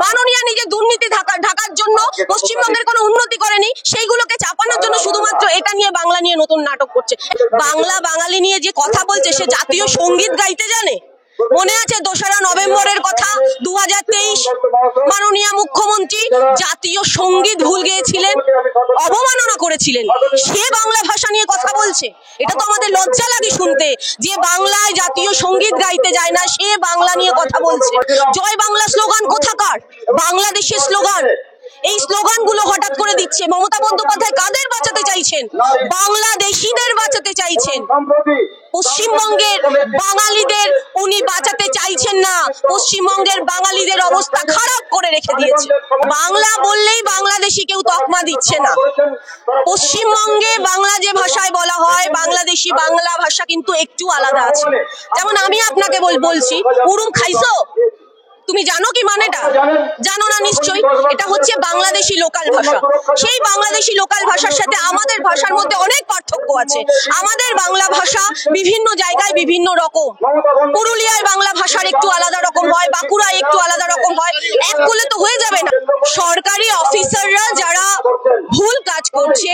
মাননীয়া নিজে দুর্নীতি ঢাকার জন্য পশ্চিমবঙ্গের কোনো উন্নতি করেনি, সেইগুলোকে চাপানোর জন্য শুধুমাত্র এটা নিয়ে বাংলা নিয়ে নতুন নাটক করছে। বাংলা বাঙালি নিয়ে যে কথা বলছে, সে জাতীয় সঙ্গীত গাইতে জানে? মনে আছে 2রা নভেম্বরের কথা, 2023 মাননীয় মুখ্যমন্ত্রী জাতীয় সঙ্গীত ভুল গেয়েছিলেন, অবমাননা করেছিলেন, সে বাংলা ভাষা নিয়ে কথা বলছে। এটা তো আমাদের লজ্জা লাগে শুনতে, যে বাংলায় জাতীয় সঙ্গীত গাইতে যায় না, সে বাংলা নিয়ে কথা বলছে। জয় বাংলা স্লোগান কোথাকার? বাংলাদেশের স্লোগান। এই স্লোগানগুলো হঠাৎ করে দিচ্ছে। মমতা বন্দ্যোপাধ্যায় কাদের বাঁচাতে চাইছেন? বাংলাদেশিদের বাঁচাতে চাইছেন। পশ্চিমবঙ্গের বাঙালিদের উনি বাঁচাতে চাইছেন না, পশ্চিমবঙ্গের বাঙালিদের অবস্থা খারাপ করে রেখে দিয়েছে। বাংলা বললেই বাংলাদেশি কেউ তকমা দিচ্ছে না। পশ্চিমবঙ্গে বাংলা যে ভাষায় বলা হয়, বাংলাদেশি বাংলা ভাষা কিন্তু একটু আলাদা আছে। যেমন আমি আপনাকে বলছি, উরুম খাইছো? তুমি জানো কি মানেটা? জানো না নিশ্চয়ই। এটা হচ্ছে বাংলাদেশি লোকাল ভাষা। সেই বাংলাদেশি লোকাল ভাষার সাথে আমাদের ভাষার মধ্যে অনেক পার্থক্য আছে। আমাদের বাংলা ভাষা বিভিন্ন জায়গায় বিভিন্ন রকম। পুরুলিয়ায় বাংলা ভাষার একটু আলাদা রকম হয়, বাঁকুড়ায় একটু আলাদা রকম হয়। এক করলে তো হয়ে যাবে না। সরকারি অফিসাররা যারা ভুল কাজ করছে,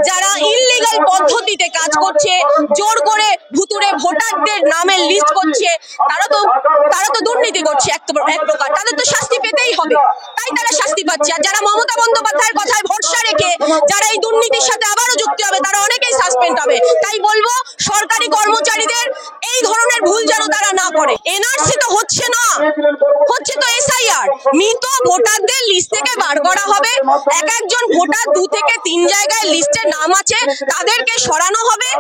যারা ইললিগাল পদ্ধতিতে কাজ করছে, জোর করে ভুতুড়ে ভোটারদের নামের লিস্ট করছে, তারা তো দুর্নীতি করছে এক প্রকার। তাদের তো শাস্তি পেতেই হবে, তাই তারা শাস্তি পাচ্ছে। আর যারা মমতা বন্দ্যোপাধ্যায়ের কথায় ভরসা রেখে যারা এই দুর্নীতির সাথে আবারও যুক্ত হবে, তারা অনেকেই সাসপেন্ড হবে। তাই বলবো, সরকারি কর্মচারীদের এই ধরনের ভুল যেন তারা না করে। এনআরসি তো হচ্ছে না, হচ্ছে তো এসআইআর। মৃত ভোটারদের লিস্ট থেকে বার করা হবে। একজন ভোটার 2 থেকে 3 জায়গায় লিস্টে নাম আছে, তাদেরকে সরানো হবে।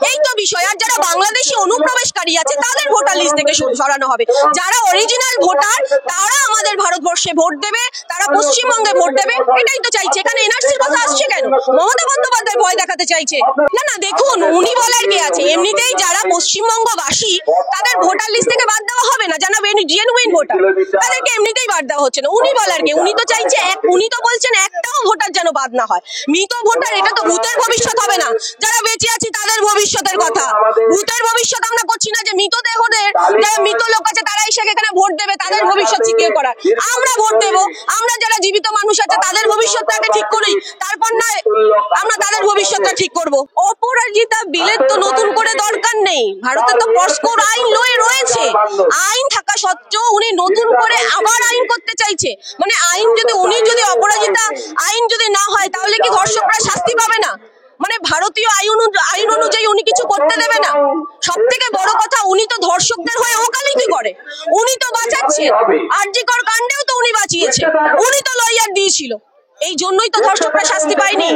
এই তো বিষয়। আর যারা বাংলাদেশি অনুপ্রবেশকারী আছে, তাদের ভোটার লিস্ট থেকে সরানো হবে। যারা অরিজিনাল ভোটার, তারা আমাদের ভারতবর্ষে ভোট দেবে, তারা পশ্চিমবঙ্গে ভোট দেবে। এটাই তো চাইছে। এখানে এনআরসির কথা আসছে কেন? মমতা বন্দ্যোপাধ্যায় ভয় দেখাতে চাইছে। না, দেখুন, উনি বলার কে আছে? এমনিতেই যারা পশ্চিমবঙ্গবাসী, তাদের ভোটার লিস্ট থেকে বাদ দেওয়া হবে না। যারা জেনুইন ভোটার, তাদেরকে এমনিতেই বাদ দেওয়া হচ্ছে না। উনি বলার কে? উনি তো চাইছে, উনি তো বলছেন একটাও ভোটার যেন বাদ না হয়। মৃত ভোটার, এটা তো ভূতের ভবিষ্যৎ হবে না। যারা বেঁচে আছি তাদের ভবিষ্যতের কথা। ভূতের ভবিষ্যৎ আমরা করছি না, যে মৃতদেহদের, যারা মৃত লোক আছে তারা এসে এখানে ভোট দেবে, তাদের ভবিষ্যৎ সিকিউর করার। আমরা ভোট দেবো, আমরা যারা জীবিত মানুষ আছে তাদের ভবিষ্যৎটাকে ঠিক করি, তারপর নয় আমরা তাদের ভবিষ্যৎটা ঠিক করবো। অপরাজিতা বিলের তো নতুন করে দরকার নেই। ভারতে তো পস্কোর আইন রয়েছে। আইন থাকা সত্ত্বেও উনি নতুন করে আবার আইন করতে চাইছে। মানে আইন যদি অপরাজিতা আইন যদি না হয়, তাহলে কি ধর্ষকরা শাস্তি পাবে না? মানে ভারতীয় আইন অনুযায়ী উনি কিছু করতে দেবে না। সব থেকে বড় কথা, উনি তো ধর্ষকদের হয়ে ওকালতি করে, উনি তো বাঁচাচ্ছেন। আরজিকর কাণ্ডেও তো উনি বাঁচিয়েছে, উনি তো লয়ার দিয়েছিল। এই জন্যই তো ধর্ষকরা শাস্তি পায়নি।